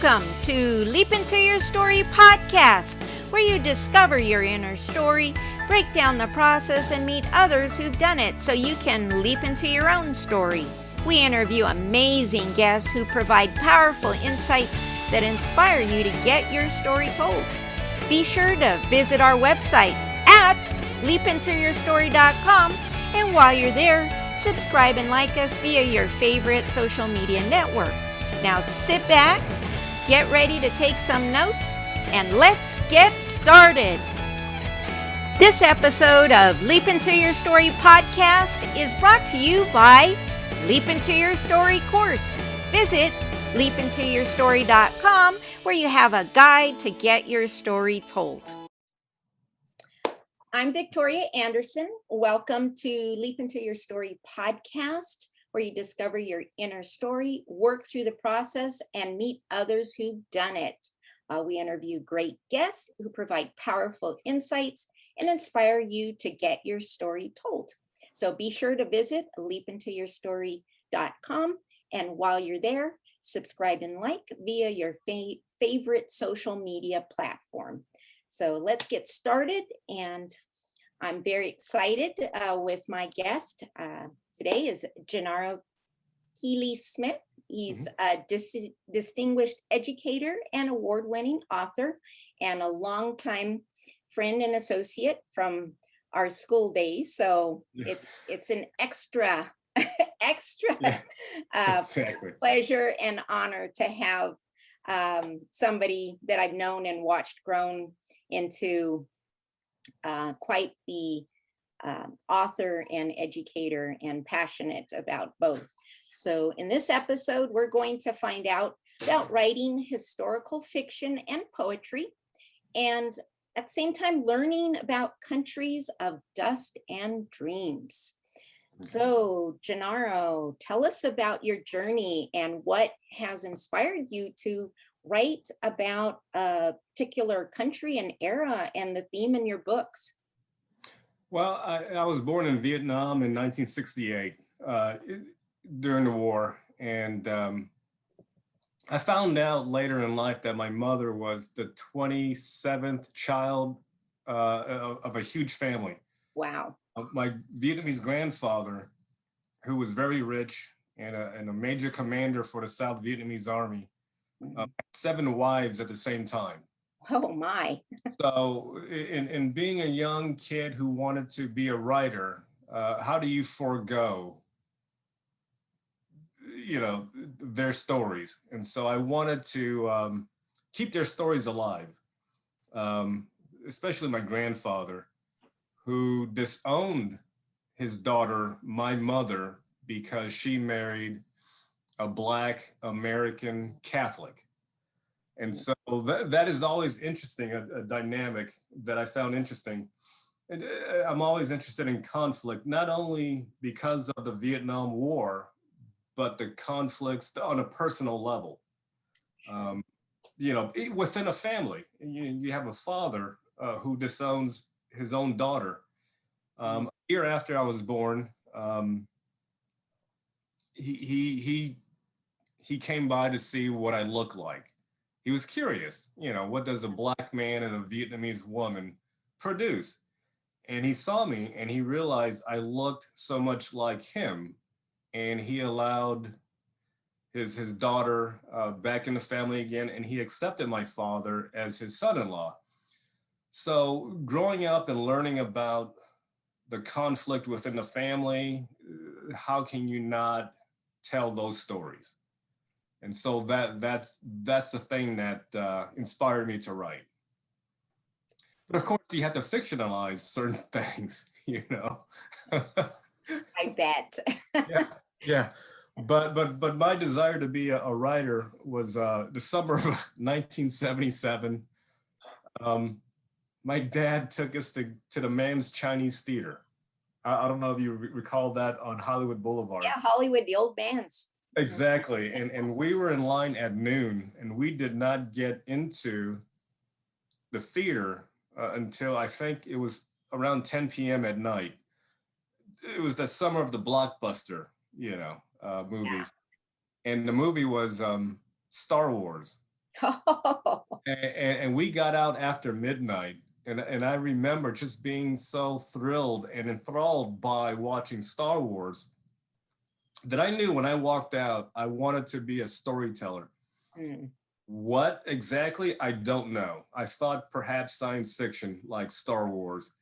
Welcome to Leap Into Your Story podcast, where you discover your inner story, break down the process, and meet others who've done it so you can leap into your own story. We interview amazing guests who provide powerful insights that inspire you to get your story told. Be sure to visit our website at leapintoyourstory.com, and while you're there, subscribe and like us via your favorite social media network. Now sit back, get ready to take some notes, and let's get started. This episode of Leap Into Your Story podcast is brought to you by Leap Into Your Story course. Visit leapintoyourstory.com, where you have a guide to get your story told. I'm Victoria Anderson. Welcome to Leap Into Your Story podcast, where you discover your inner story, work through the process, and meet others who've done it. We interview great guests who provide powerful insights and inspire you to get your story told. So be sure to visit leapintoyourstory.com, and while you're there, subscribe and like via your favorite social media platform. So let's get started, and I'm very excited with my guest. Today is Genaro Ky Ly Smith. He's a distinguished educator and award-winning author, and a longtime friend and associate from our school days. So it's an extra Exactly. pleasure and honor to have somebody that I've known and watched grown into quite the author and educator, and passionate about both. So in this episode, we're going to find out about writing historical fiction and poetry, and at the same time learning about countries of dust and dreams. So Genaro, tell us about your journey and what has inspired you to write about a particular country and era and the theme in your books. Well, I was born in Vietnam in 1968 during the war, and I found out later in life that my mother was the 27th child of a huge family. Wow. My Vietnamese grandfather, who was very rich and a major commander for the South Vietnamese Army, had 7 wives at the same time. Oh my. So in being a young kid who wanted to be a writer, how do you forego, their stories? And so I wanted to keep their stories alive, especially my grandfather, who disowned his daughter, my mother, because she married a Black American Catholic. And so that is always interesting, a dynamic that I found interesting. And I'm always interested in conflict, not only because of the Vietnam War, but the conflicts on a personal level. Within a family, you have a father who disowns his own daughter. A year after I was born, he came by to see what I look like. He was curious, what does a Black man and a Vietnamese woman produce? And he saw me and he realized I looked so much like him, and he allowed his daughter back in the family again, and he accepted my father as his son-in-law. So growing up and learning about the conflict within the family, how can you not tell those stories? And so that's the thing that inspired me to write. But of course, you have to fictionalize certain things, I bet. Yeah. But my desire to be a writer was the summer of 1977. My dad took us to the Man's Chinese Theater. I don't know if you recall that on Hollywood Boulevard. Yeah, Hollywood, the old bands. Exactly. And we were in line at noon, and we did not get into the theater until I think it was around 10 p.m. at night. It was the summer of the blockbuster, movies. And the movie was Star Wars. Oh, And we got out after midnight. And I remember just being so thrilled and enthralled by watching Star Wars that I knew when I walked out, I wanted to be a storyteller. mm, What exactly, I don't know. I thought perhaps science fiction like Star Wars.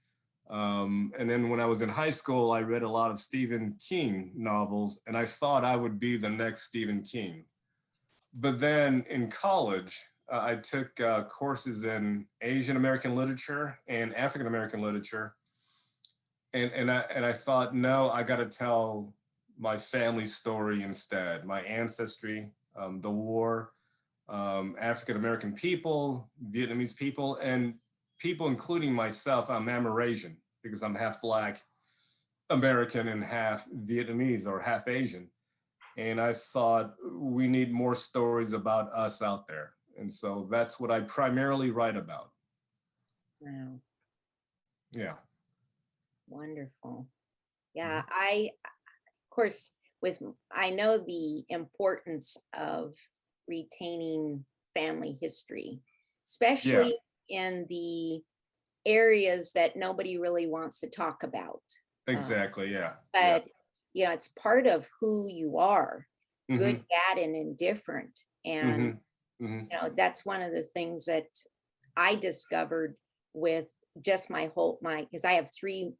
And then when I was in high school, I read a lot of Stephen King novels, and I thought I would be the next Stephen King. But then in college, I took courses in Asian American literature and African American literature, and I thought, no, I got to tell my family story instead, my ancestry, the war, African American people, Vietnamese people, and people, including myself. I'm Amerasian because I'm half Black American and half Vietnamese or half Asian. And I thought we need more stories about us out there. And so that's what I primarily write about. wow, Yeah. wonderful. Mhm. Yeah, of course, I know the importance of retaining family history, Yeah, especially in the areas that nobody really wants to talk about. Uh, exactly. Yeah. Yeah. but it's part of who you are, good, Hmm. bad, and indifferent. And Hmm. Hmm. that's one of the things that I discovered with just my because I have three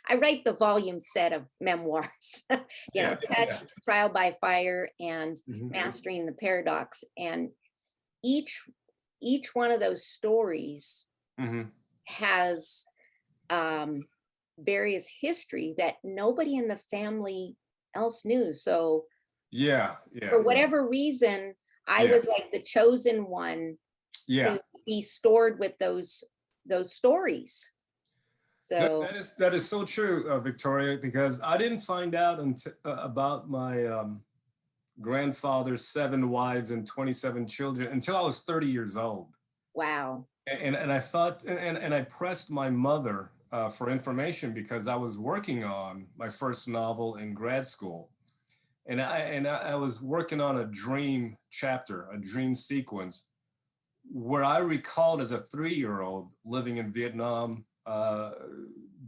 I write the volume set of memoirs, Yeah. Yeah. Touched, Trial by Fire, and Hmm. Mastering the Paradox. And each each one of those stories Hmm. has um various history that nobody in the family else knew. So Yeah. Yeah. for whatever reason, I Yeah. was like the chosen one Yeah. to be stored with those stories. So That is so true, Victoria, because I didn't find out until, about my grandfather's 7 wives and 27 children until I was 30 years old. wow. And I thought, and I pressed my mother for information because I was working on my first novel in grad school. And I was working on a dream chapter, a dream sequence, where I recalled as a 3-year-old living in Vietnam,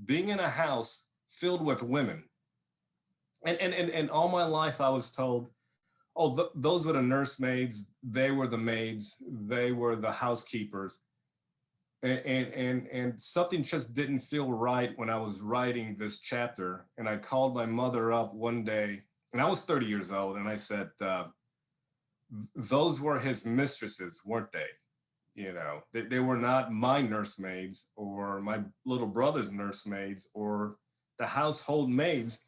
being in a house filled with women. And all my life I was told, oh, those were the nursemaids, they were the maids, they were the housekeepers. And something just didn't feel right when I was writing this chapter. And I called my mother up one day, and I was 30 years old, and I said, those were his mistresses, weren't they? They were not my nursemaids or my little brother's nursemaids or the household maids.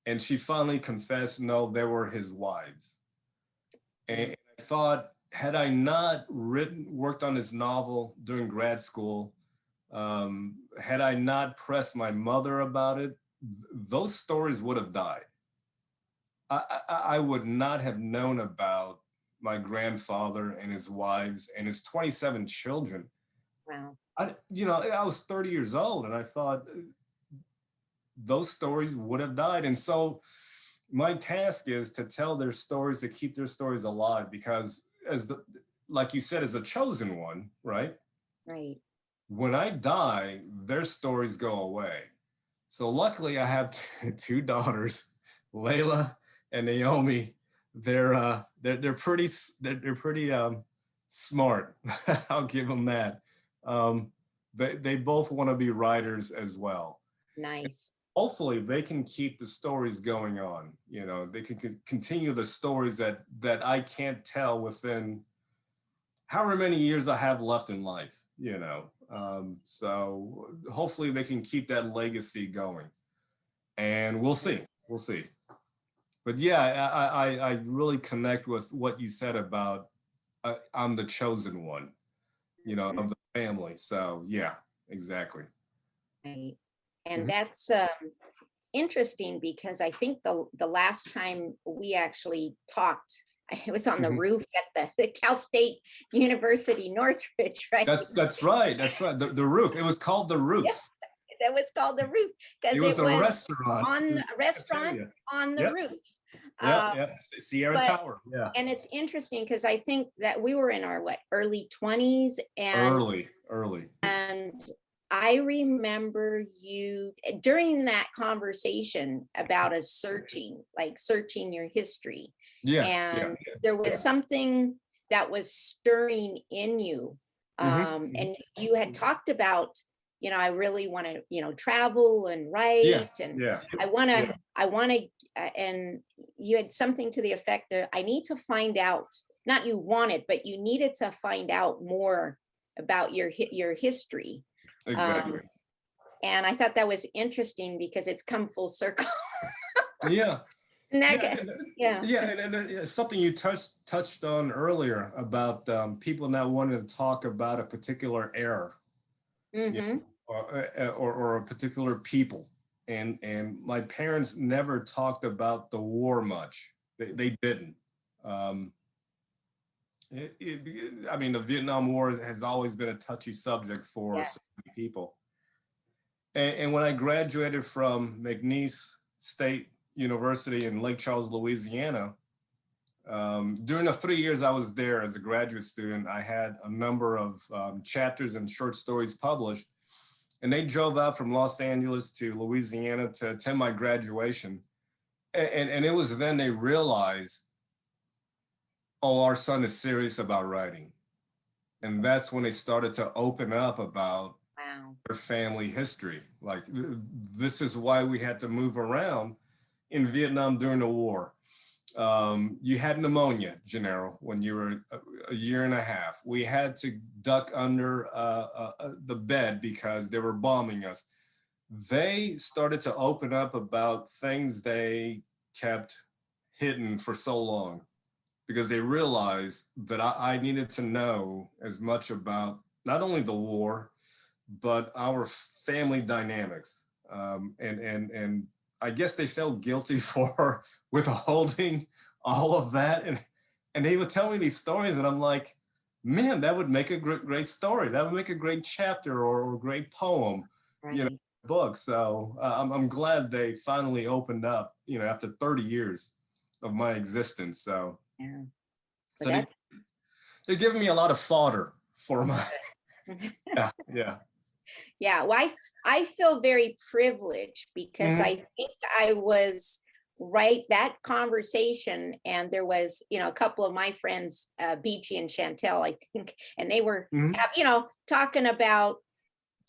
And she finally confessed, no, they were his wives. And I thought, had I not worked on this novel during grad school, had I not pressed my mother about it, those stories would have died. I would not have known about my grandfather and his wives and his 27 children. Wow. I was 30 years old, and I thought those stories would have died. And so my task is to tell their stories, to keep their stories alive, because like you said, as a chosen one, right? Right. When I die, their stories go away. So luckily I have two daughters, Layla and Naomi. They're pretty smart. I'll give them that. Um, they both want to be writers as well. Nice. Hopefully they can keep the stories going on. They can continue the stories that I can't tell within however many years I have left in life. So hopefully they can keep that legacy going, and we'll see. But yeah, I really connect with what you said about I'm the chosen one, Mhm. of the family. So yeah, exactly. Right. And Mhm. that's interesting because I think the last time we actually talked, it was on the Mhm. roof at the Cal State University Northridge, right? That's right. That's right. The roof. It was called the Yeah, roof. that was called the roof It because was it a was restaurant. It on was a a restaurant cafeteria. on the Yep. roof. Yeah. Sierra But Tower. Yeah. and it's interesting because I think that we were in our early 20s, Early. and I remember you during that conversation about us searching your history. Yeah. And there was something that was stirring in you. And you had talked about, I really want to, travel and write, and I want to, and you had something to the effect of, I need to find out, not you wanted, but you needed to find out more about your history. Exactly. And I thought that was interesting because it's come full circle. Yeah. Yeah. And something you touched on earlier about people not wanting to talk about a particular era, or a particular people, and my parents never talked about the war much. They didn't. I mean, the Vietnam War has always been a touchy subject for so many people. And when I graduated from McNeese State University in Lake Charles, Louisiana, during the 3 years I was there as a graduate student, I had a number of chapters and short stories published. And they drove out from Los Angeles to Louisiana to attend my graduation. And it was then they realized, oh, our son is serious about writing. And that's when they started to open up about their family history. Like, this is why we had to move around in Vietnam during the war. You had pneumonia, Genaro, when you were a year and a half. We had to duck under the bed because they were bombing us. They started to open up about things they kept hidden for so long, because they realized that I needed to know as much about not only the war, but our family dynamics. And I guess they felt guilty for withholding all of that. And they would tell me these stories, and I'm like, man, that would make a great story. That would make a great chapter or a great poem, book. So I'm glad they finally opened up, after 30 years of my existence. So, so they're giving me a lot of fodder for my, Well, I feel very privileged because I think I was that conversation, and there was, a couple of my friends, Beachy and Chantel, I think, and they were, talking about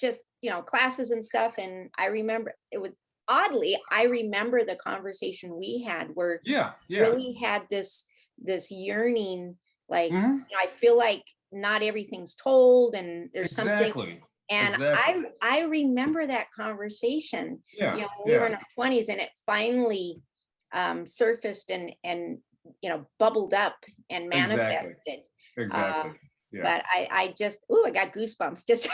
just, classes and stuff. And I remember it was I remember the conversation we had where really had this yearning, like, I feel like not everything's told, and there's something. And I remember that conversation, we were in our 20s, and it finally surfaced and bubbled up and manifested. But I just, I got goosebumps just.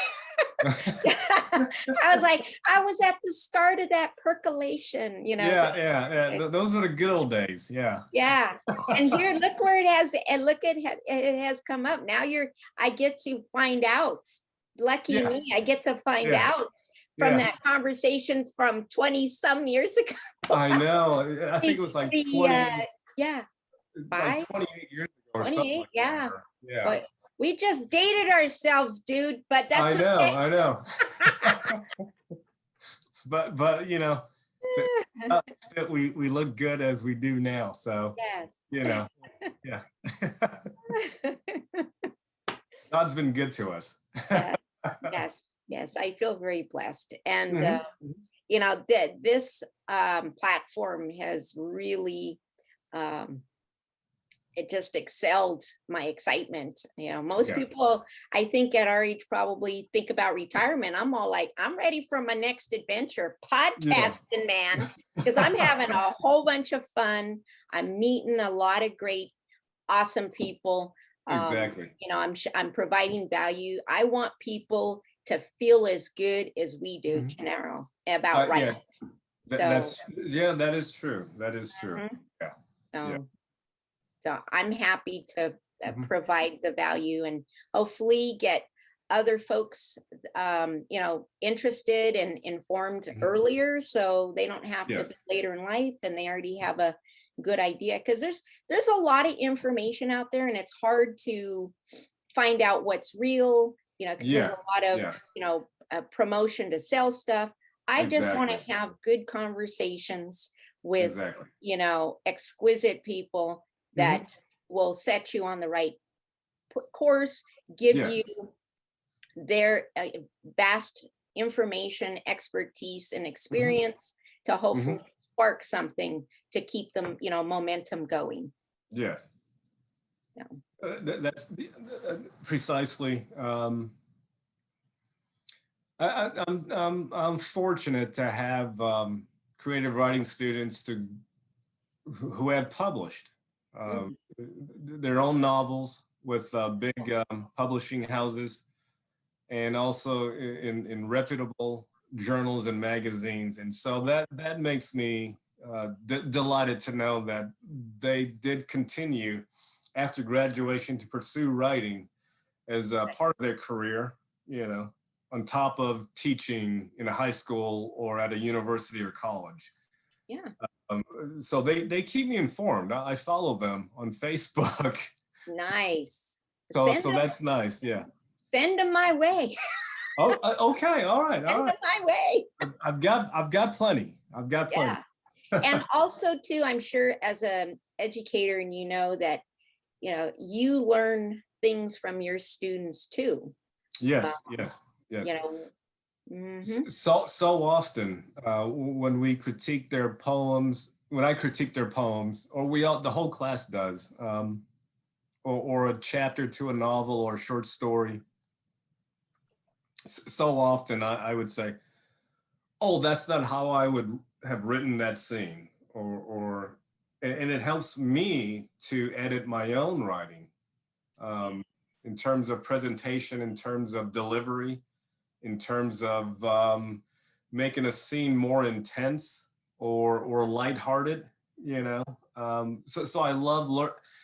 I was like, I was at the start of that percolation, Those were the good old days. Yeah. And here, look where it has come up. Now I get to find out. Lucky me, I get to find out from that conversation from 20 some years ago. I know. I think it was like 20. Like 28 years ago or something like that. But we just dated ourselves, dude. But that's I know. but we look good as we do now. So God's been good to us. Yes, I feel very blessed. And this platform has really it just excelled my excitement. Most people, I think, at our age probably think about retirement. I'm all like, I'm ready for my next adventure, podcasting, man, because I'm having a whole bunch of fun. I'm meeting a lot of great, awesome people. I'm providing value. I want people to feel as good as we do, Genaro, about writing. That is true. That is true. So I'm happy to provide the value, and hopefully get other folks, interested and informed earlier, so they don't have to be later in life, and they already have a good idea, because there's a lot of information out there, and it's hard to find out what's real, because there's Yeah, a lot of, yeah, promotion to sell stuff. I just want exactly, to have good conversations with, exactly. exquisite people Hmm. that will set you on the right course, give you Yes. their vast information, expertise, and Hmm. experience to hopefully Hmm. spark something to keep them, momentum going. Yes. Yeah. That's precisely. I'm fortunate to have creative writing students who have published uh, Mhm. their own novels with big publishing houses, and also in reputable journals and magazines. And so that makes me delighted to know that they did continue after graduation to pursue writing as a part of their career, on top of teaching in a high school or at a university or college. Yeah. Um, so they keep me informed. I follow them on Facebook. Nice. So that's nice. Yeah. Send them my way. Oh, okay. All right. All Send right. them my way. I've got plenty. I've got plenty. Yeah. And also too, I'm sure as an educator, and that, you learn things from your students too. Uh, Yes. Yes. you Yes. know, mhm. So often when we critique their poems, when I critique their poems, or the whole class does, or a chapter to a novel or a short story, so often I would say, "Oh, that's not how I would have written that scene," and it helps me to edit my own writing, Yes. um, in terms of presentation, in terms of delivery, in terms of making a scene more intense or lighthearted. You know, so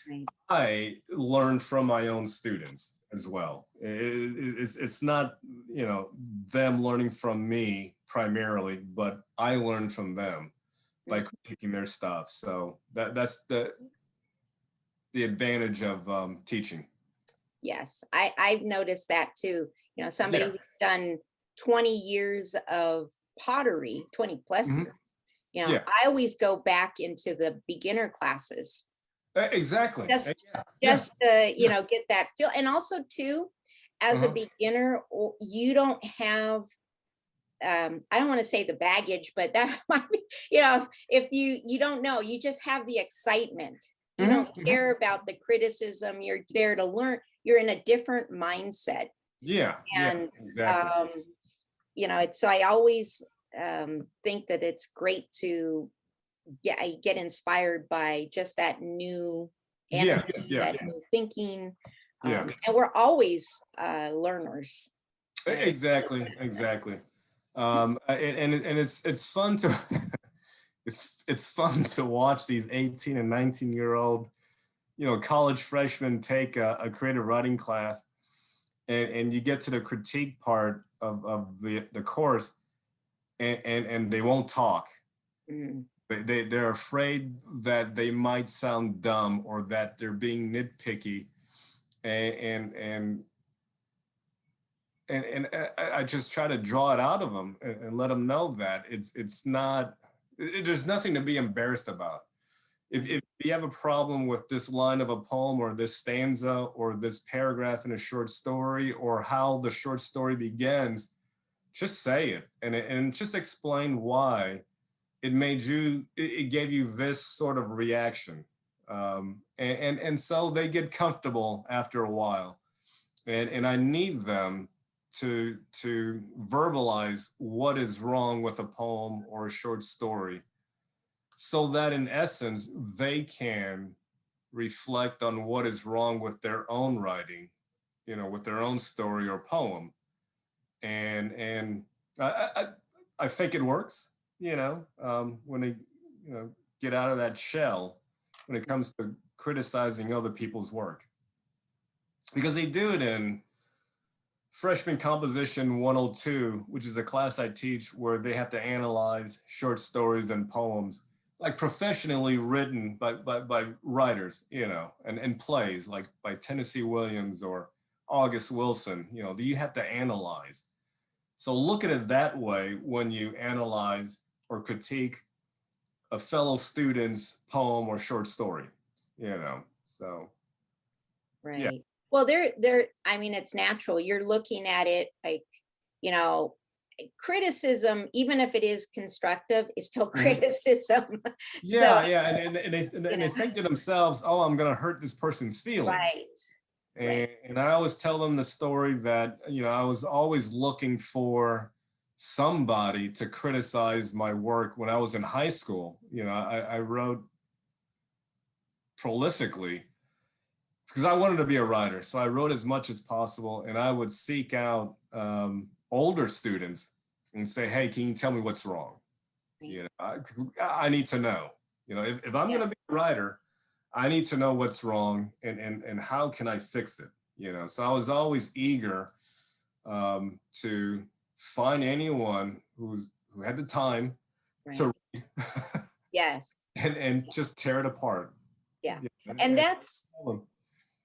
Right. I learn from my own students as well. It's not them learning from me primarily, but I learn from them by Mhm. critiquing their stuff. So that's the advantage of teaching. Yes, I've noticed that too. Somebody Yeah. who's done 20 years of pottery, 20 plus Hmm. years. Yeah. I always go back into the beginner classes Exactly. just Yeah. Yeah. just to, Yeah. get that feel. And also too, as a Uh-huh. beginner, you don't have, I don't want to say the baggage, but that might be, if you don't know, you just have the excitement. You Hmm. don't Hmm. care about the criticism. You're there to learn. You're in a different mindset. Yeah. Yeah. And Exactly. um, it's, so I always think that it's great to get inspired by just that new Yeah. energy, Yeah. that new thinking. Yeah. And we're always learners. And Exactly. Exactly. And it's fun to it's fun to watch these 18 and 19-year-old college freshmen take a creative writing class, and you get to the critique part of the course, and they won't talk. mm, They're afraid that they might sound dumb or that they're being nitpicky, and and and I just try to draw it out of them, and let them know that it's not. There's nothing to be embarrassed about. If you have a problem with this line of a poem or this stanza or this paragraph in a short story or how the short story begins, just say it, and just explain why it gave you this sort of reaction. And so they get comfortable after a while, and I need them to verbalize what is wrong with a poem or a short story, so that in essence they can reflect on what is wrong with their own writing, with their own story or poem. And I think it works, when they get out of that shell when it comes to criticizing other people's work, because they do it in freshman composition 102, which is a class I teach where they have to analyze short stories and poems. like professionally written by writers, you know, and plays like by Tennessee Williams or August Wilson, you know, that you have to analyze. So look at it that way when you analyze or critique a fellow student's poem or short story, you know. So yeah. Right. Well, I mean, it's natural. You're looking at it like, you know, criticism, even if it is constructive, is still Mhm. criticism. So, Yeah, yeah, and they you know, think to themselves, "Oh, I'm gonna hurt this person's feeling." right, right. And I always tell them the story that, you know, I was always looking for somebody to criticize my work when I was in high school. You know, I wrote prolifically because I wanted to be a writer. So I wrote as much as possible, and I would seek out older students and say, "Hey, can you tell me what's wrong? You know, I need to know. You know, if I'm Yeah. going to be a writer, I need to know what's wrong and how can I fix it? You know, so I was always eager to find anyone who had the time Right. to read Yes. and just tear it apart. Yeah. You know, And and that's tell them,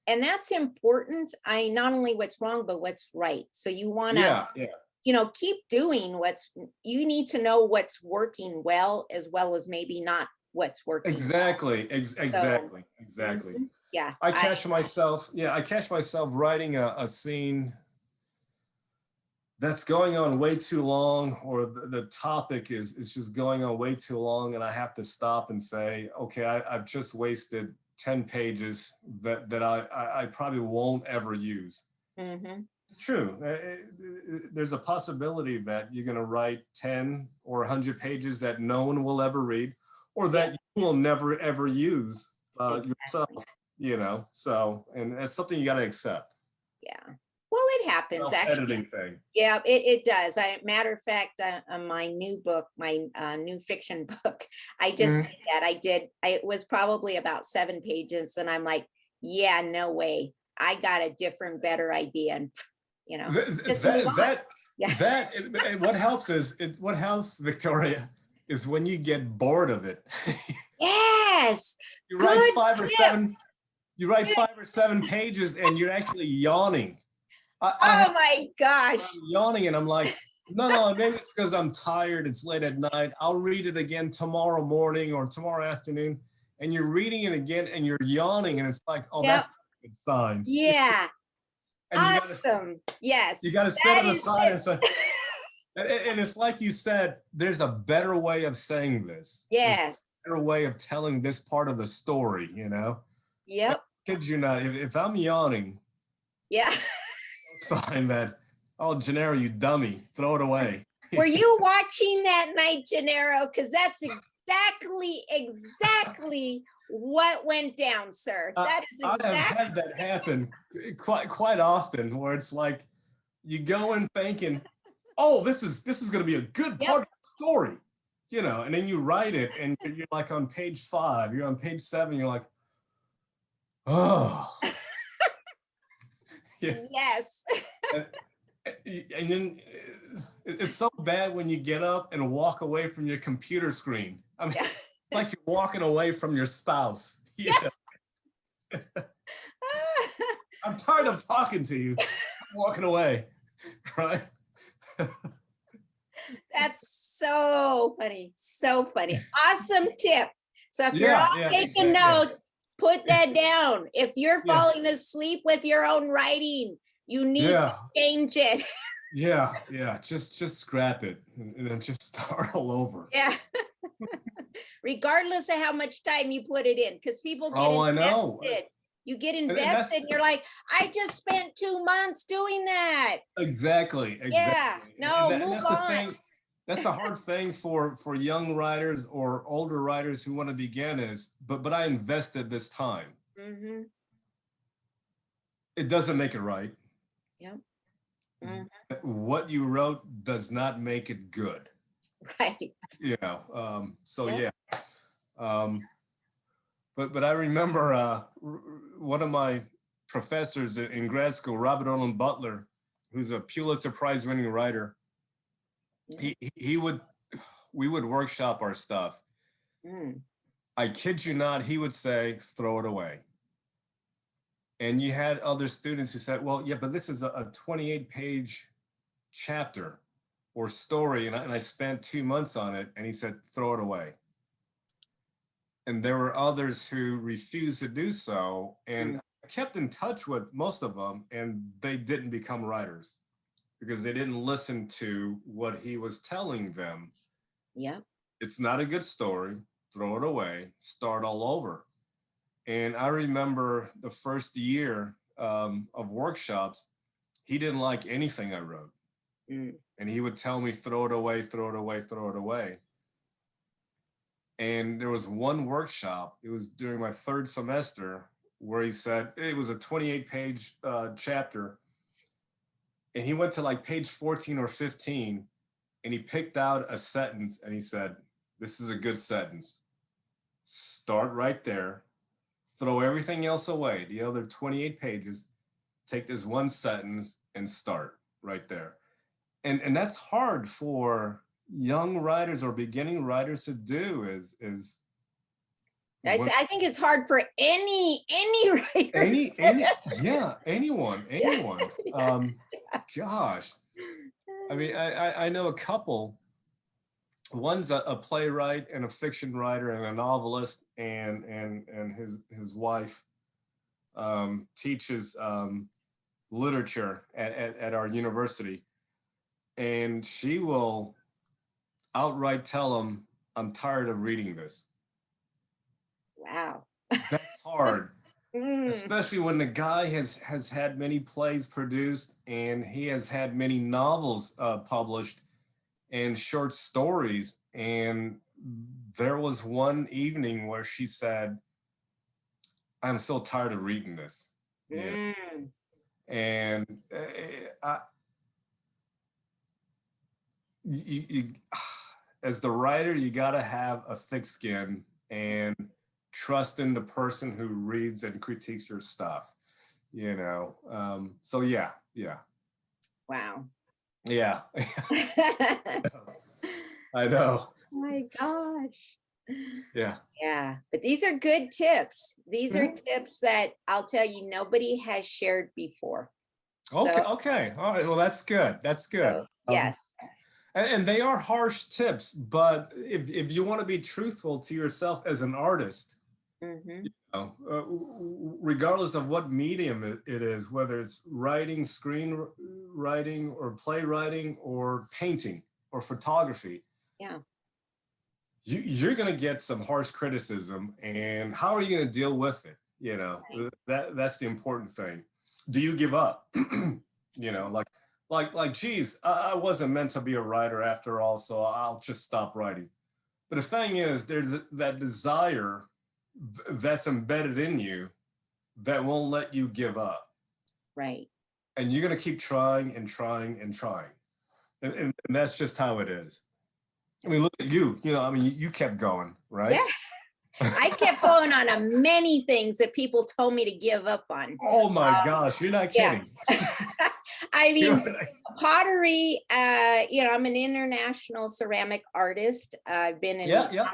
and that's important. I not only what's wrong, but what's right. So you want to, yeah, yeah, you know, keep doing you need to know what's working well as maybe not what's working. exactly, So, exactly. yeah, I catch myself writing a scene that's going on way too long, or the topic is just going on way too long, and I have to stop and say, okay, I've just wasted 10 pages that I probably won't ever use. hmm It's true. There's a possibility that you're going to write 10 or 100 pages that no one will ever read, or yeah, that you will never ever use yourself, exactly. you know. So, and that's something you got to accept. Yeah. Well, it happens actually. Self-editing thing. Yeah, it does. Matter of fact, on my new book, my new fiction book, I just Mhm. did that. It was probably about 7 pages, and I'm like, yeah, no way. I got a different, better idea, and you know, just move That on. that Yeah. what helps what helps, Victoria, is when you get bored of it. Yes. you write Good five or tip. seven you write 5 or 7 pages and you're actually yawning. I have Oh my I'm gosh. yawning and I'm like, no, maybe it's because I'm tired, it's late at night. I'll read it again tomorrow morning or tomorrow afternoon. And you're reading it again and you're yawning, and it's like, oh, Yep. that's not a good sign. Yeah. And Awesome. you Yes. gotta set That it is aside it. and say, and it's like you said, there's a better way of saying this. There's Yes. a better way of telling this part of the story, you know? And Yep. kid you not, if I'm yawning, Yeah. sign that, oh, Genaro, you dummy, throw it away. Were you watching that night, Genaro? Because that's exactly what went down, sir. That is I have exact. had that happen quite often, where it's like you go in thinking, oh, this is going to be a good Yep. part of the story, you know, and then you write it, and you're like on page 5, you're on page 7, you're like, oh, yeah. Yes. And, and then it's so bad when you get up and walk away from your computer screen. I mean, Yeah. it's like you're walking away from your spouse. You Yeah. know? I'm tired of talking to you. I'm walking away, right? That's so funny. So funny. Awesome tip. So if you're all Yeah, taking exactly. notes, put that down. If you're Yeah, falling asleep with your own writing, you need to yeah, change it. yeah. Just scrap it and then just start all over. Yeah. Regardless of how much time you put it in, because people get Oh, I know. invested. You get And that's invested, and you're like, I just spent 2 months doing that. exactly. Yeah. No, And move that's the on. thing. That's the hard thing for young writers or older writers who want to begin is, but I invested this time. hmm It doesn't make it right. Yep. Mhm. What you wrote does not make it good. Right. You know. So Yep. yeah. But I remember one of my professors in grad school, Robert Olin Butler, who's a Pulitzer Prize winning writer. Yeah. We would workshop our stuff, Mm. I kid you not, he would say, throw it away. And you had other students who said, well, yeah, but this is a 28-page chapter or story, and I spent 2 months on it. And he said, throw it away. And there were others who refused to do so. And I kept in touch with most of them, and they didn't become writers because they didn't listen to what he was telling them. Yeah. It's not a good story. Throw it away. Start all over. And I remember the first year of workshops, he didn't like anything I wrote. And he would tell me, throw it away, throw it away, throw it away. And there was one workshop, it was during my 3rd semester, where he said, it was a 28-page chapter. And he went to like page 14 or 15, and he picked out a sentence and he said, this is a good sentence. Start right there. Throw everything else away, the other 28 pages, take this one sentence and start right there. And that's hard for young writers or beginning writers to do I think it's hard for any writer. Yeah, anyone. Gosh. I mean, I know a couple. One's a playwright and a fiction writer and a novelist, and his wife teaches literature at our university, and she will outright tell him, I'm tired of reading this. Wow. That's hard. Especially when the guy has had many plays produced, and he has had many novels published and short stories. And there was one evening where she said, I'm so tired of reading this. Yeah. And as the writer, you got to have a thick skin and trust in the person who reads and critiques your stuff, you know? So yeah. Wow. Yeah. I know. Oh my gosh. Yeah. Yeah. But these are good tips. These are tips that I'll tell you, nobody has shared before. Okay. So, Okay. All right. Well, that's good. That's good. So, yes. And they are harsh tips, but if you want to be truthful to yourself as an artist, you know, regardless of what medium it is, whether it's writing, screenwriting, or playwriting, or painting, or photography, yeah, you're going to get some harsh criticism. And how are you going to deal with it? You know, that's the important thing. Do you give up? You know, like, geez, I wasn't meant to be a writer after all, so I'll just stop writing. But the thing is, there's that desire that's embedded in you that won't let you give up. Right. And you're going to keep trying and trying and trying. And that's just how it is. I mean, look at you, you know, I mean, you kept going, right? Yeah. I kept going on many things that people told me to give up on. Oh my gosh, you're not kidding. I mean, pottery, you know, I'm an international ceramic artist. I've been in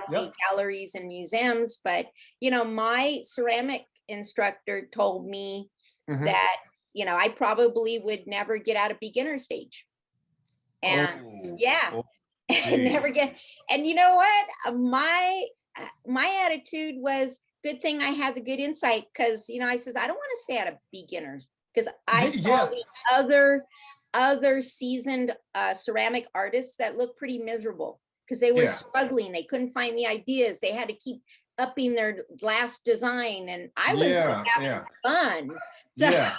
many galleries and museums, but, you know, my ceramic instructor told me that, you know, I probably would never get out of beginner stage. And never get, and you know what, my attitude was, good thing I had the good insight, because, you know, I says, I don't want to stay out of beginners, because I saw the other seasoned ceramic artists that looked pretty miserable, because they were struggling. They couldn't find the ideas. They had to keep upping their last design, and I was just having fun. Yeah,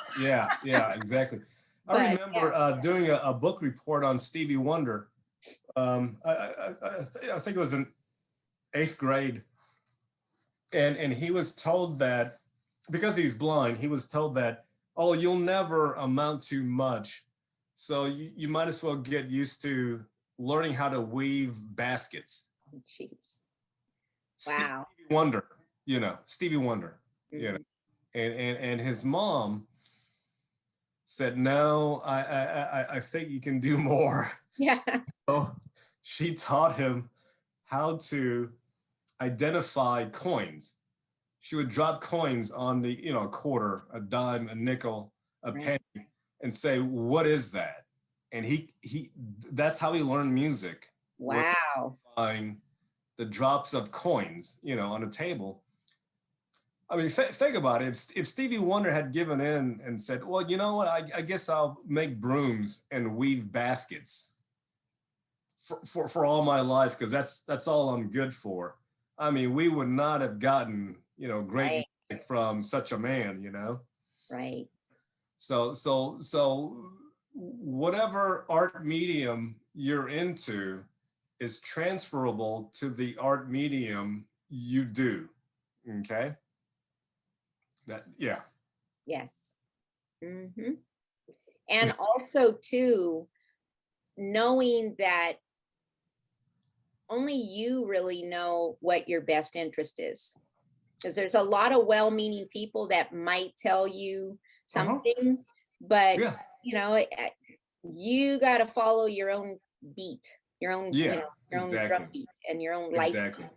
exactly. I remember doing a book report on Stevie Wonder. I think it was in 8th grade. And he was told that, because he's blind, he was told that, oh, you'll never amount to much. So you might as well get used to learning how to weave baskets. Jeez. Wow. Stevie Wonder, you know, Stevie Wonder, you know, and his mom said, no, I think you can do more. Yeah. So she taught him how to identify coins. She would drop coins on the, you know, a quarter, a dime, a nickel, a Right. penny, and say, "What is that?" And that's how he learned music, was Wow. buying the drops of coins, you know, on a table. I mean, think about it. If Stevie Wonder had given in and said, "Well, you know what? I guess I'll make brooms and weave baskets for all my life because that's all I'm good for." I mean, we would not have gotten, you know, great Right. music from such a man, you know. Right. So whatever art medium you're into is transferable to the art medium you do. Okay. That, yeah. Yes. And also too, knowing that only you really know what your best interest is. Because there's a lot of well-meaning people that might tell you Uh-huh. something, but Yeah. you know, you got to follow your own beat, your own, Yeah. your own drum Exactly. beat and your own life. Exactly.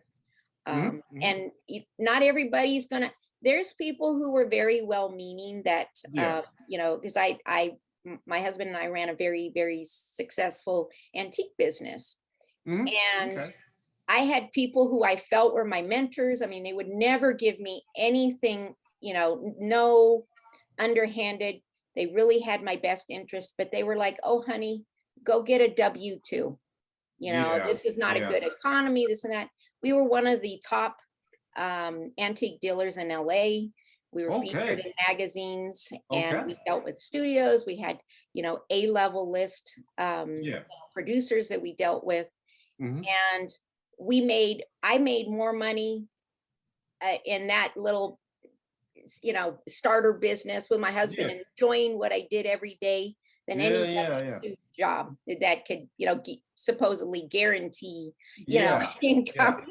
Hmm. And not everybody's gonna. There's people who were very well-meaning that, Yeah. because my husband and I ran a very, very successful antique business, Hmm. and Okay. I had people who I felt were my mentors. I mean, they would never give me anything, no underhanded. They really had my best interest, but they were like, "Oh, honey, go get a W-2. Yeah. This is not a Yeah. good economy, this and that." We were one of the top antique dealers in LA. We were featured Okay. in magazines, and Okay. we dealt with studios. We had, A-level list Yeah. producers that we dealt with. Hmm. And I made more money in that little, starter business with my husband, Yeah. enjoying what I did every day than Yeah. any Yeah. Yeah. W-2 job that could, supposedly guarantee, Yeah. Yeah. income.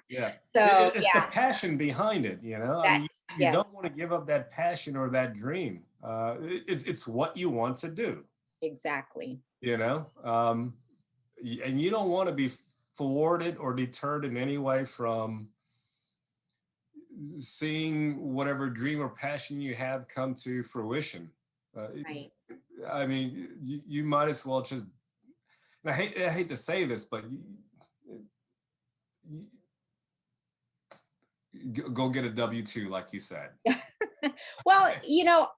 Yeah. So It's the yeah, passion behind it, you know? I that mean, you don't yes, want to give up that passion or that dream. It's what you want to do, exactly. you know? And you don't want to be thwarted or deterred in any way from seeing whatever dream or passion you have come to fruition. Uh, Right. I mean, you might as well just, and I hate to say this, but you, go get a W-2, like you said. Well,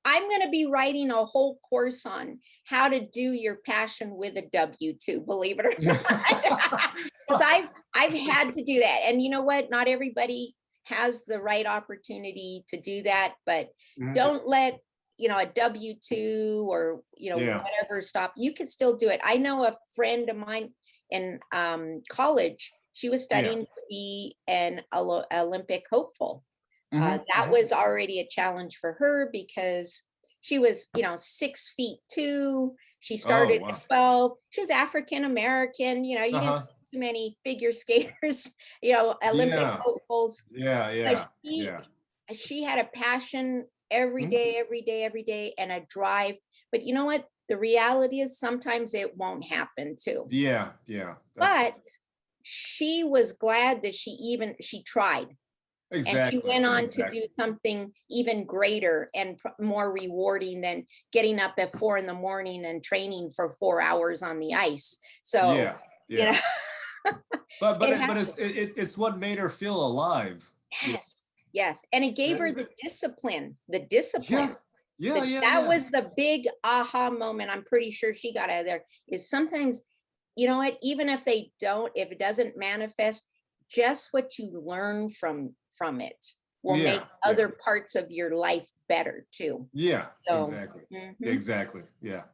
I'm going to be writing a whole course on how to do your passion with a W-2, believe it or not. Because I've had to do that. And you know what? Not everybody has the right opportunity to do that, but Mhm. don't let, a W-2 or, Yeah. whatever stop. You can still do it. I know a friend of mine in college, she was Yeah. studying to be an Olympic hopeful. Hmm. That Hmm. was already a challenge for her because she was, 6'2". She Oh, started wow. at 12. She was African American. You didn't Uh-huh. see too many figure skaters, Olympic Yeah. hopefuls. Yeah. But Yeah. Yeah. she had a passion Mhm. every day, and a drive. But you know what? The reality is sometimes it won't happen too. Yeah. Yeah. That's But she was glad that she tried, and she exactly. went on to Exactly. do something even greater and more rewarding than getting up at 4 in the morning and training for 4 hours on the ice. So, Yeah. you know, Yeah. But it it's happens. it's what made her feel alive. Yeah. Yes, yes. And it gave her the discipline, the discipline. Yeah. Yeah. Yeah. That Yeah. was the big aha moment. I'm pretty sure she got out of there. Is sometimes, you know what, even if if it doesn't manifest, just what you learn from it will make Yeah. Yeah. other parts of your life better too. Yeah. So, Exactly. mhm. Exactly. Yeah.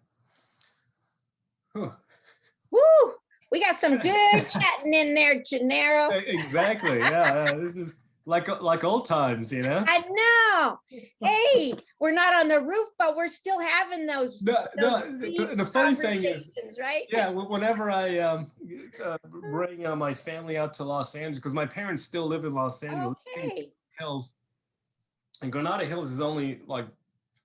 Huh. Woo, we got some good chatting in there, Genaro. Exactly. Yeah. This is like old times, you know. I know. Hey, we're not on the roof, but we're still having those deep The funny thing is, conversations, right? yeah, whenever I bring my family out to Los Angeles, because my parents still live in Los Angeles, in Okay. Hills, and Granada Hills is only like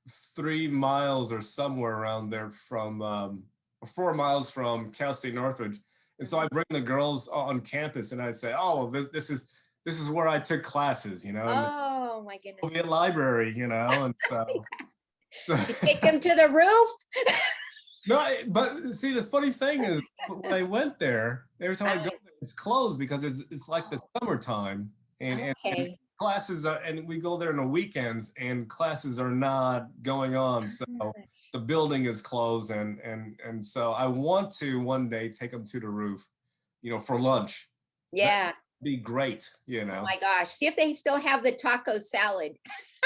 3 miles or somewhere around there from 4 miles from Cal State Northridge. And so I Mhm. bring the girls on campus and I say, "Oh, this is this is where I took classes, you know, in the Oh my goodness. Soviet library, you know, and so. You take them to the roof? No, but see, the funny thing is, when I went there, every time I go, it's closed because it's like the summertime, and Okay. classes are, and we go there on the weekends, and classes are not going on, so the building is closed, and so I want to one day take them to the roof, you know, for lunch. That'd Yeah. be great, you Oh know. my gosh. See if they still have the taco salad.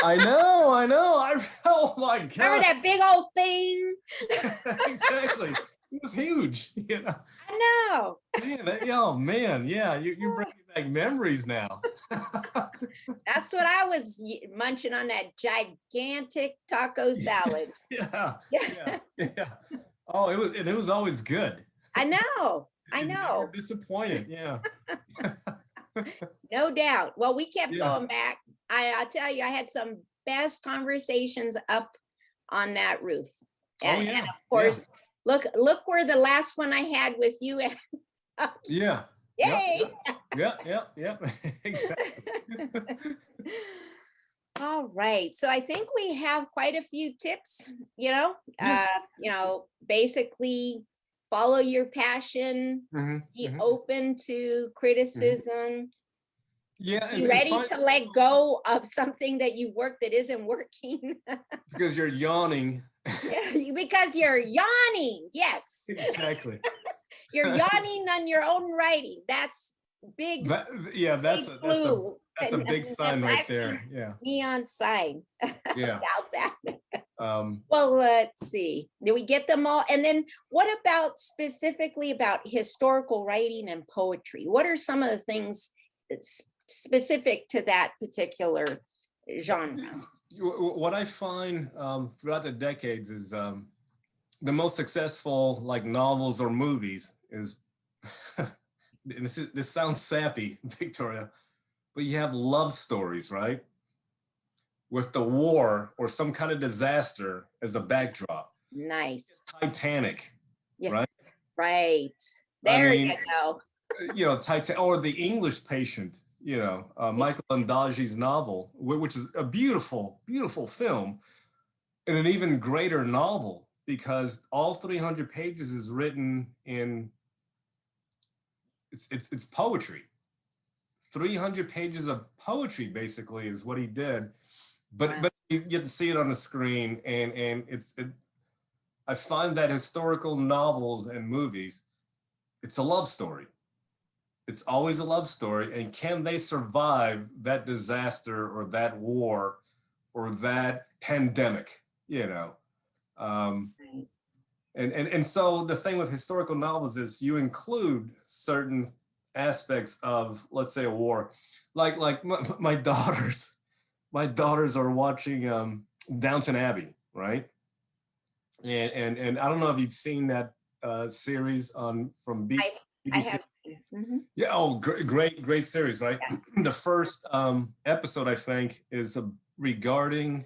I know, I know. Oh my Remember God. that big old thing? Exactly. It was huge, you know. I know. Man, oh man, yeah, you're bringing back memories now. That's what I was munching on, that gigantic taco salad. Yeah, Yeah. yeah. Oh, it was always good. I know. I It never know. disappointed. Yeah, No doubt. Well, we kept yeah. going back. I'll tell you, I had some best conversations up on that roof. Oh And yeah, of yeah, course, look where the last one I had with you. yeah. Yep, Yay. yep. Exactly. All right. So I think we have quite a few tips, Yeah. basically follow your passion, hmm be hmm open to hmm criticism, Yeah, be and ready find to let go of something that you work that isn't working. because you're yawning. Yeah, because you're yawning. Yes. Exactly. You're yawning on your own writing. That's big, That yeah, big blue. that's a And big that sign right flashing there. Yeah, neon sign yeah. about that. Um, Well, let's see. Did we get them all? And then what about specifically about historical writing and poetry? What are some of the things that's specific to that particular genre? what I find throughout the decades is the most successful like novels or movies is and this sounds sappy, Victoria, but you have love stories, right? With the war or some kind of disaster as a backdrop. Nice. Titanic, Yeah. right? Right. I There mean, you go. you know, Titan or The English Patient, you know, Michael Ondaatje's novel, which is a beautiful, beautiful film, and an even greater novel because all 300 pages is written in it's poetry. 300 pages of poetry basically is what he did, Wow. but you get to see it on the screen, and I find that historical novels and movies, it's a love story. It's always a love story. And can they survive that disaster or that war or that pandemic, you know? Um, and so the thing with historical novels is you include certain aspects of, let's say, a war. Like my daughters are watching Downton Abbey, right? And I don't know if you've seen that series on from I BBC. have seen. Mhm. Yeah, oh, great series, right? Yes. The first episode, I think, is regarding.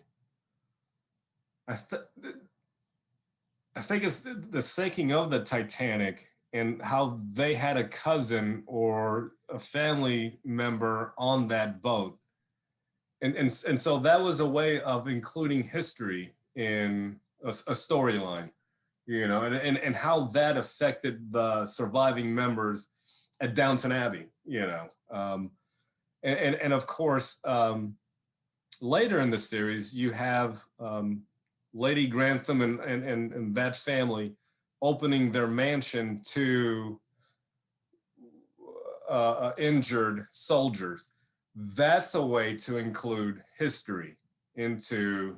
I, th- I think it's the sinking of the Titanic and how they had a cousin or a family member on that boat, and so that was a way of including history in a storyline, you know, and how that affected the surviving members at Downton Abbey, you know. And of course, later in the series, you have Lady Grantham and that family opening their mansion to injured soldiers. That's a way to include history into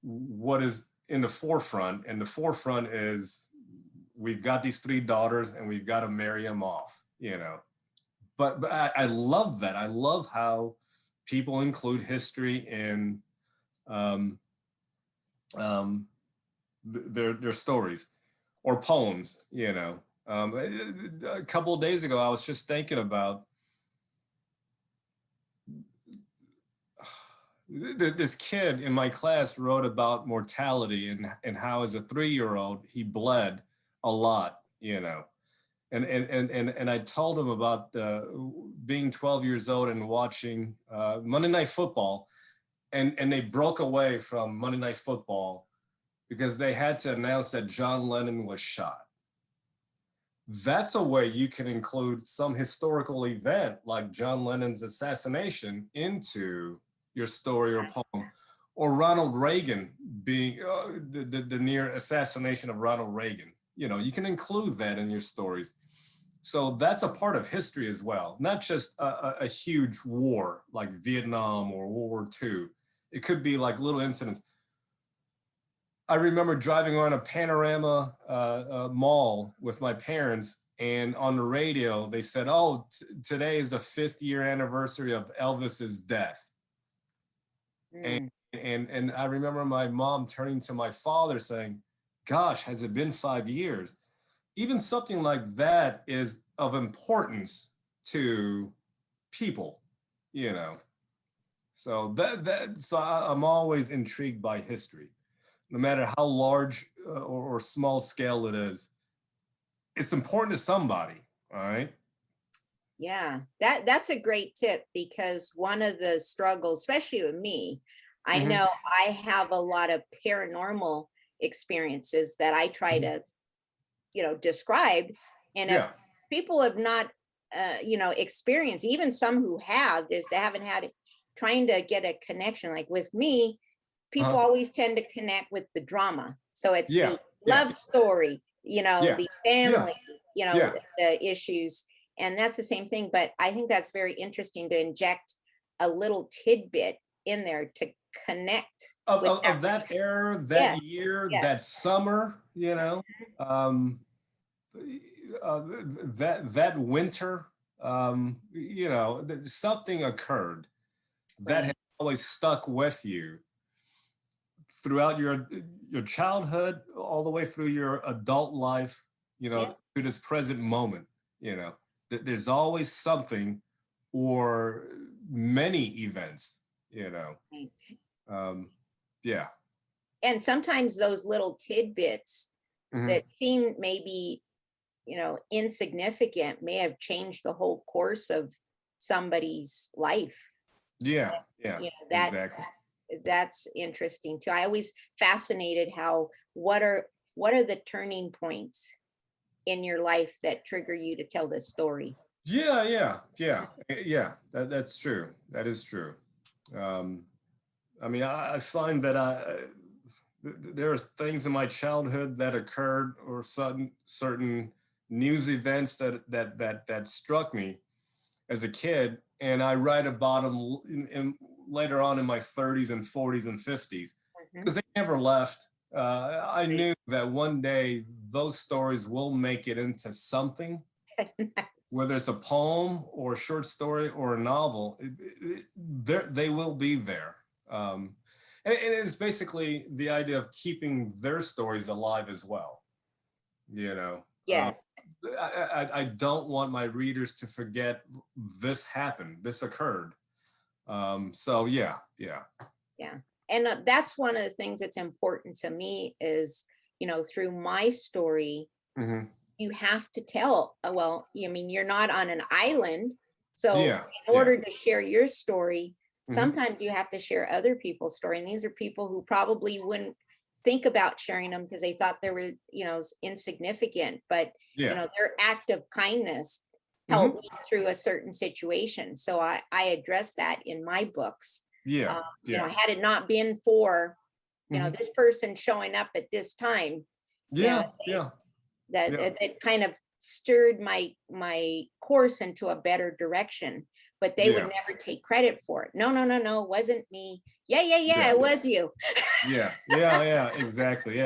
what is in the forefront. And the forefront is we've got these three daughters and we've got to marry them off, you know. But I love that. I love how people include history in their stories or poems, you know. A couple of days ago, I was just thinking about this kid in my class wrote about mortality and how as a 3-year-old he bled a lot, you know. And I told him about being 12 years old and watching Monday Night Football, and they broke away from Monday Night Football because they had to announce that John Lennon was shot. That's a way you can include some historical event like John Lennon's assassination into your story or poem, or Ronald Reagan being the near assassination of Ronald Reagan. You know, you can include that in your stories. So that's a part of history as well, not just a huge war like Vietnam or World War II. It could be like little incidents. I remember driving around a Panorama mall with my parents, and on the radio, they said, oh, today is the 5th year anniversary of Elvis's death. And I remember my mom turning to my father saying, gosh, has it been 5 years? Even something like that is of importance to people, you know. So so I'm always intrigued by history, no matter how large or small scale it is. It's important to somebody, all right? Yeah, that's a great tip, because one of the struggles, especially with me, I know I have a lot of paranormal experiences that I try to, describe. And if people have not, experienced, even some who have, is they haven't had it, trying to get a connection. Like with me, people always tend to connect with the drama. So it's the love story, the family, the issues. And that's the same thing. But I think that's very interesting to inject a little tidbit in there to connect of that era, that year, that summer, that winter, something occurred that has always stuck with you throughout your childhood, all the way through your adult life, to this present moment. There's always something or many events, And sometimes those little tidbits that seem maybe, insignificant may have changed the whole course of somebody's life. Exactly. That's interesting too. I always fascinated how, what are the turning points in your life that trigger you to tell this story? That's true. That is true. I mean, I find that there are things in my childhood that occurred, or certain news events that struck me as a kid, and I write about them later on in my 30s and 40s and 50s, because they never left. I knew that one day those stories will make it into something, whether it's a poem or a short story or a novel. They will be there. And it's basically the idea of keeping their stories alive as well. Yes. I don't want my readers to forget this happened, this occurred. So yeah. And that's one of the things that's important to me is, through my story, you have to tell, well, you're not on an island. So in order to share your story, sometimes you have to share other people's story. And these are people who probably wouldn't think about sharing them because they thought they were, insignificant, but their act of kindness helped me through a certain situation. So I address that in my books. Had it not been for, this person showing up at this time, that kind of stirred my course into a better direction, but they would never take credit for it. No, it wasn't me. Yeah, it was you. Exactly.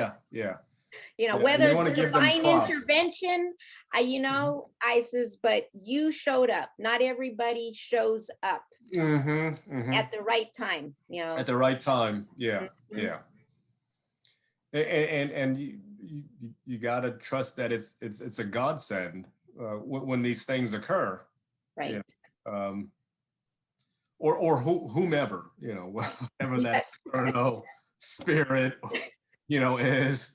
Whether it's divine intervention, I says, but you showed up. Not everybody shows up at the right time, At the right time, And you got to trust that it's a godsend when these things occur, right? Or whomever, whatever that external spirit, is,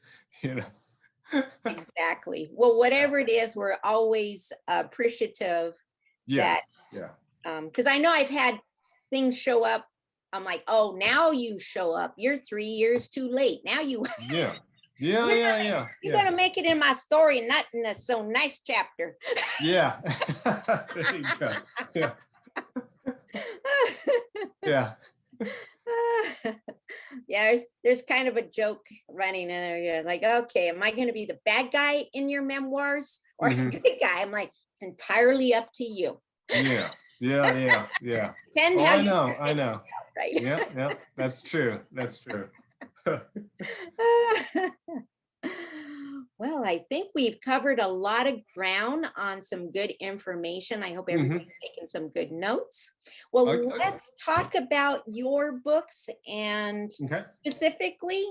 Exactly. Well, whatever it is, we're always appreciative Yeah, that, yeah, because I know I've had things show up. I'm like, oh, now you show up. You're 3 years too late. Now you yeah, yeah, you're yeah, gonna yeah, you're yeah, gonna make it in my story, not in a so nice chapter. yeah. There you go. Yeah, yeah. Yeah, there's kind of a joke running in there. Yeah, like, okay, am I going to be the bad guy in your memoirs or the Hmm. good guy? I'm like, it's entirely up to you. Yeah, yeah, yeah, yeah. Depend Oh, how I you know, I present know. yourself, right? Yeah, yeah, that's true. That's true. Well, I think we've covered a lot of ground on some good information. I hope Hmm. everybody's taken some good notes. Well, let's talk about your books and Okay. specifically,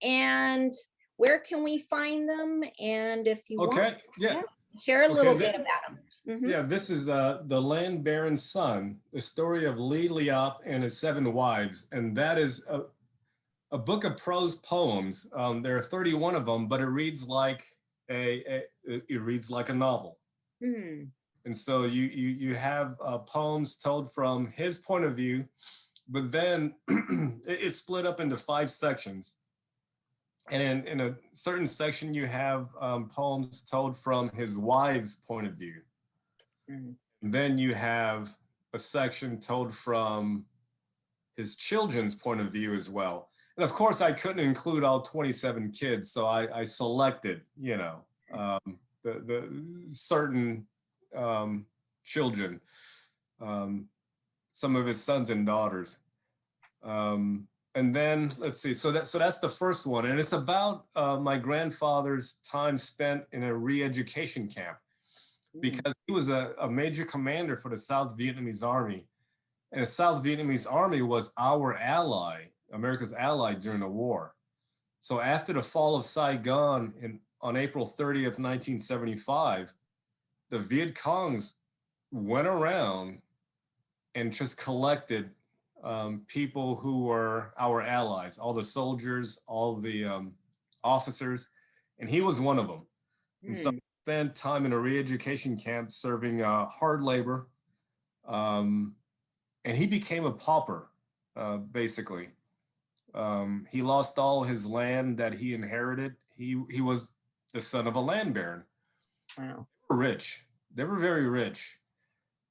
and where can we find them? And if you want, Okay. Yeah. yeah, share a Okay. little bit about them. Hmm. Yeah. This is The Land Baron's Son, the story of Lee Liop and his 7 wives, and that is a book of prose poems. There are 31 of them, but it reads like it reads like a novel. Hmm. And so you have poems told from his point of view, but then it's split up into 5 sections. And in a certain section, you have poems told from his wife's point of view. Hmm. Then you have a section told from his children's point of view as well. And of course, I couldn't include all 27 kids, so I selected, the certain children, um, some of his sons and daughters. And then let's see. So that's the first one, and it's about my grandfather's time spent in a re-education camp because he was a major commander for the South Vietnamese Army, and the South Vietnamese Army was our ally, America's ally during the war. So after the fall of Saigon on April 30th, 1975, the Viet Congs went around and just collected people who were our allies, all the soldiers, all the officers, and he was one of them. And so Hmm. he spent time in a re-education camp serving hard labor, um, and he became a pauper, basically. He lost all his land that he inherited. He was the son of a land baron. Wow. They were rich. They were very rich.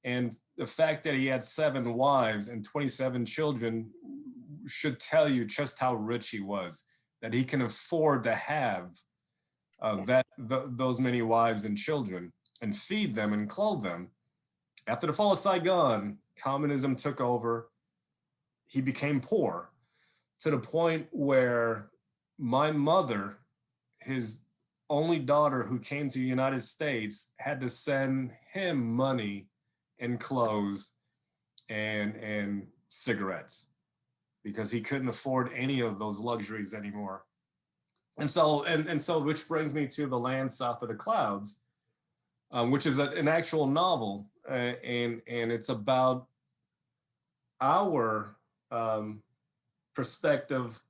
And the fact that he had 7 wives and 27 children should tell you just how rich he was, that he can afford to have those many wives and children and feed them and clothe them. After the fall of Saigon, communism took over. He became poor to the point where my mother, his only daughter who came to the United States, had to send him money and clothes and cigarettes because he couldn't afford any of those luxuries anymore. And so which brings me to The Land South of the Clouds, which is an actual novel, and it's about our perspective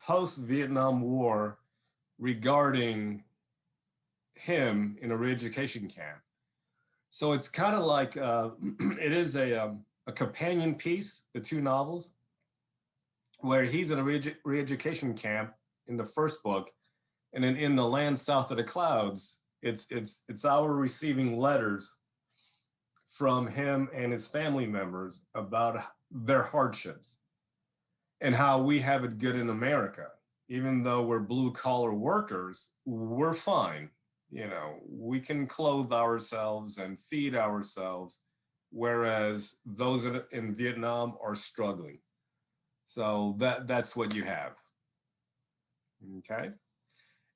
post-Vietnam War regarding him in a re-education camp. So it's kind of like it is a companion piece, the 2 novels, where he's in a re-education camp in the first book, and then in The Land South of the Clouds, it's our receiving letters from him and his family members about their hardships and how we have it good in America. Even though we're blue collar workers, we're fine. We can clothe ourselves and feed ourselves, whereas those in Vietnam are struggling. So that's what you have. Okay.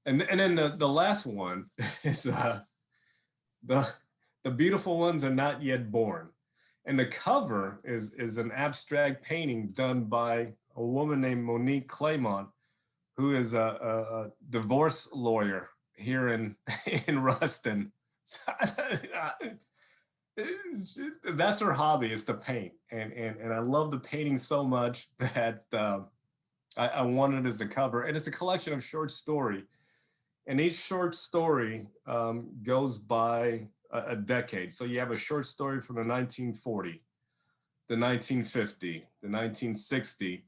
And then the last one is the the beautiful ones are not yet born. And the cover is an abstract painting done by a woman named Monique Claymont, who is a divorce lawyer here in in Ruston. That's her hobby, is to paint, and I love the painting so much that I wanted it as a cover. And it's a collection of short story. and each short story goes by a decade. So you have a short story from the 1940, the 1950, the 1960,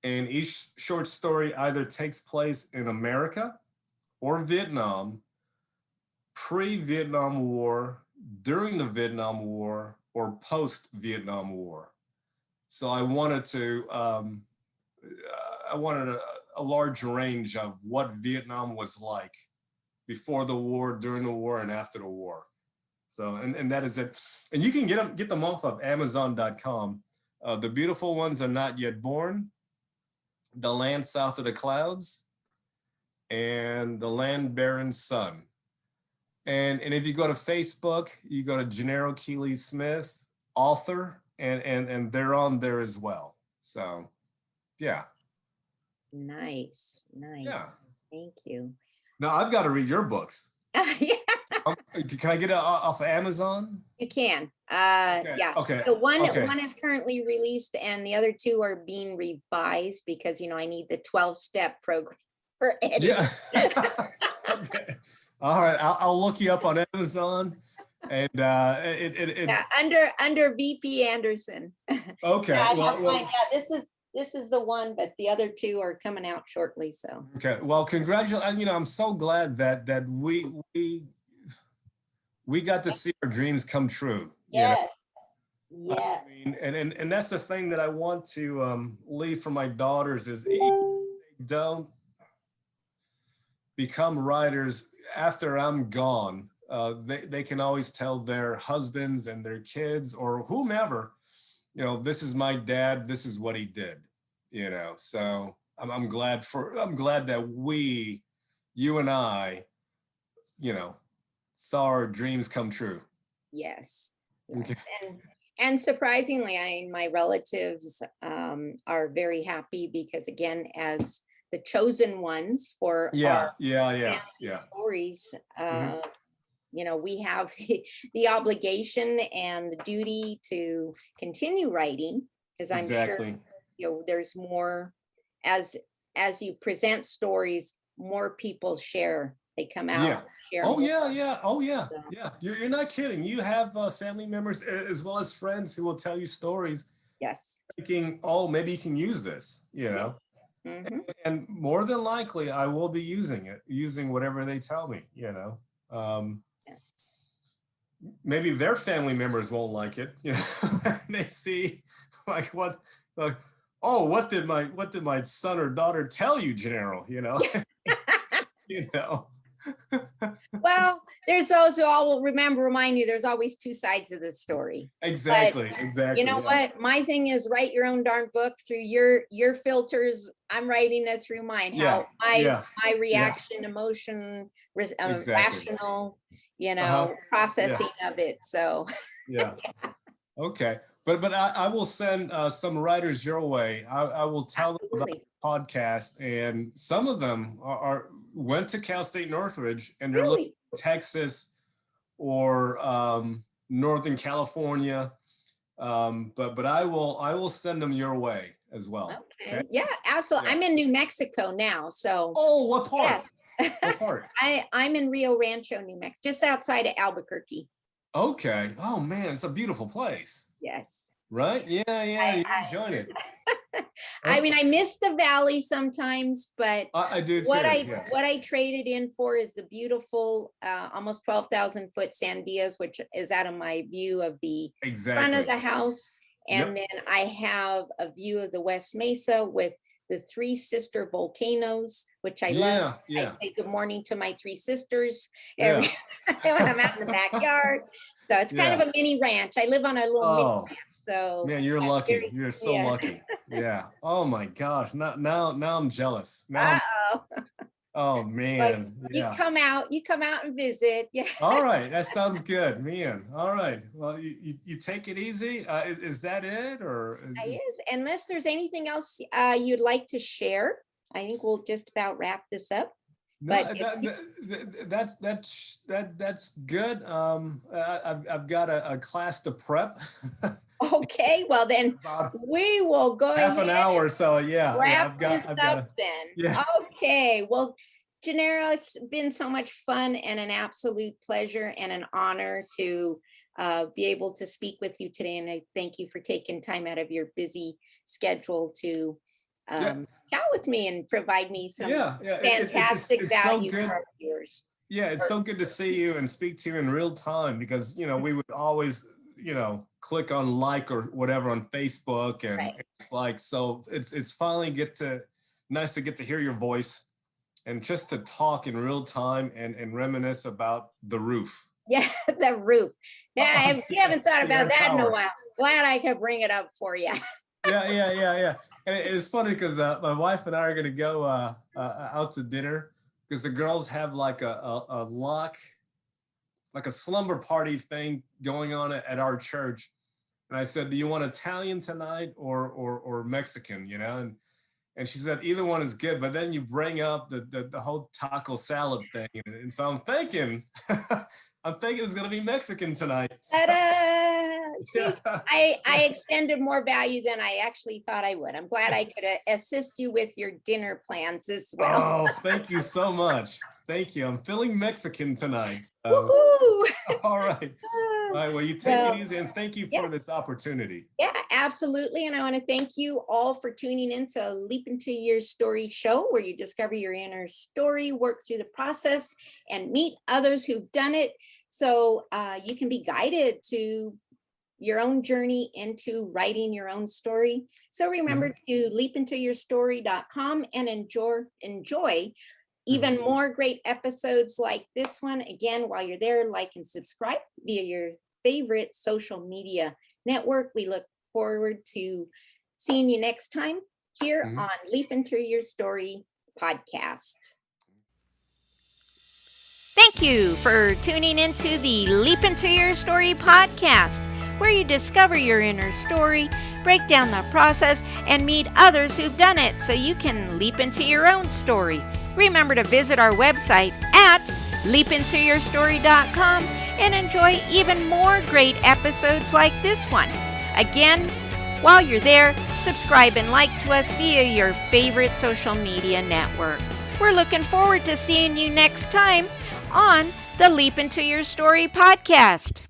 and each short story either takes place in America or Vietnam, pre-Vietnam War, during the Vietnam War, or post-Vietnam War. So I wanted a large range of what Vietnam was like before the war, during the war, and after the war. So, and that is it. And you can get them off of Amazon.com. The Beautiful Ones Are Not Yet Born, The Land South of the Clouds, and The Land Barren Sun. And if you go to Facebook, you go to Genaro Ky Ly Smith, author, and they're on there as well. So, yeah. Nice. Yeah. Thank you. Now I've got to read your books. Yeah, Can I get it off of Amazon? you can. Okay, Yeah. okay, So one okay. is currently released, and the other two are being revised because I need the 12-step program for editing. Yeah. Okay. All right. I'll look you up on Amazon, and Yeah, under VP Anderson. Okay. Yeah, Well, this is the one, but the other two are coming out shortly. So. okay. Well, congratulations. I'm so glad that we got to see our dreams come true. Yes. I mean, and that's the thing that I want to leave for my daughters is don't become writers after I'm gone. They can always tell their husbands and their kids or whomever, this is my dad, this is what he did, so I'm glad that you and I, saw our dreams come true. Yes. Okay. And surprisingly, my relatives are very happy because, again, as the chosen ones for our stories, we have the obligation and the duty to continue writing, because I'm sure there's more as you present stories, more people share. They come out. Yeah. Share Oh more. yeah. Oh yeah. Yeah. You're not kidding. You have family members as well as friends who will tell you stories. Yes. Thinking, oh, maybe you can use this. Yes. Mm-hmm. And more than likely, I will be using whatever they tell me. Yes. Maybe their family members won't like it. They see what did my son or daughter tell you, Genaro? Well, there's also, I'll remind you, there's always two sides of the story. Exactly. You know what? My thing is write your own darn book through your filters. I'm writing it through mine. How my reaction, emotion, rational, processing of it. So. Yeah. Okay. But I will send some writers your way. I will tell them about the podcast, and some of them went to Cal State Northridge, and they're looking at Texas or Northern California. But I will send them your way as well. Okay. Yeah, absolutely. Yeah. I'm in New Mexico now, so. Oh, what part? Yes. What part? I'm in Rio Rancho, New Mexico, just outside of Albuquerque. Okay. Oh man, it's a beautiful place. Yes. Right? Yeah. You're enjoying it. I mean, I miss the valley sometimes, but I do too. What I traded in for is the beautiful, almost 12,000 foot Sandias, which is out of my view of the front of the house. And then I have a view of the West Mesa with the 3 sister volcanoes, which I love. I say good morning to my 3 sisters when I'm out in the backyard. So it's kind of a mini ranch. I live on a little mini ranch. So man, you're lucky. You're so lucky. Yeah. Oh my gosh. Now I'm jealous. Oh man. You come out and visit. Yeah. All right. That sounds good, man. All right. Well, you take it easy. Is that it, or? Unless there's anything else you'd like to share, I think we'll just about wrap this up. No, that's good. I've got a class to prep. Okay, well then we will go half an hour. So wrap this up then. Yeah. Okay, well, Genaro, it's been so much fun and an absolute pleasure and an honor to be able to speak with you today. And I thank you for taking time out of your busy schedule to Yeah, chat with me and provide me some yeah. fantastic It's so value good. for our viewers. Yeah, it's so good to see you and speak to you in real time because we would always click on like or whatever on Facebook, and Right. it's like, so it's finally nice to get to hear your voice and just to talk in real time and reminisce about the roof. Yeah, the roof. Yeah, we haven't thought about CN that in a Tower. while. Glad I could bring it up for you. Yeah. And it's funny because my wife and I are gonna go out to dinner because the girls have like a lock, like a slumber party thing going on at our church. And I said, "Do you want Italian tonight or Mexican?" And she said either one is good. But then you bring up the whole taco salad thing, and so I'm thinking, I'm thinking it's gonna be Mexican tonight. Ta-da! See, Yeah. I extended more value than I actually thought I would. I'm glad I could assist you with your dinner plans as well. Oh, thank you so much. Thank you. I'm feeling Mexican tonight. So, Woohoo! all right. All right. Well, you take Well, it easy, and thank you yeah, for this opportunity. yeah, absolutely. And I want to thank you all for tuning in to Leap Into Your Story show, where you discover your inner story, work through the process, and meet others who've done it. So you can be guided to your own journey into writing your own story. So remember Mhm, to leapintoyourstory.com and enjoy mhm. even more great episodes like this one. Again, while you're there, like and subscribe via your favorite social media network. We look forward to seeing you next time here Mhm. on Leap Into Your Story podcast. Thank you for tuning into the Leap Into Your Story podcast, where you discover your inner story, break down the process, and meet others who've done it so you can leap into your own story. Remember to visit our website at leapintoyourstory.com and enjoy even more great episodes like this one. Again, while you're there, subscribe and like to us via your favorite social media network. We're looking forward to seeing you next time on the Leap Into Your Story podcast.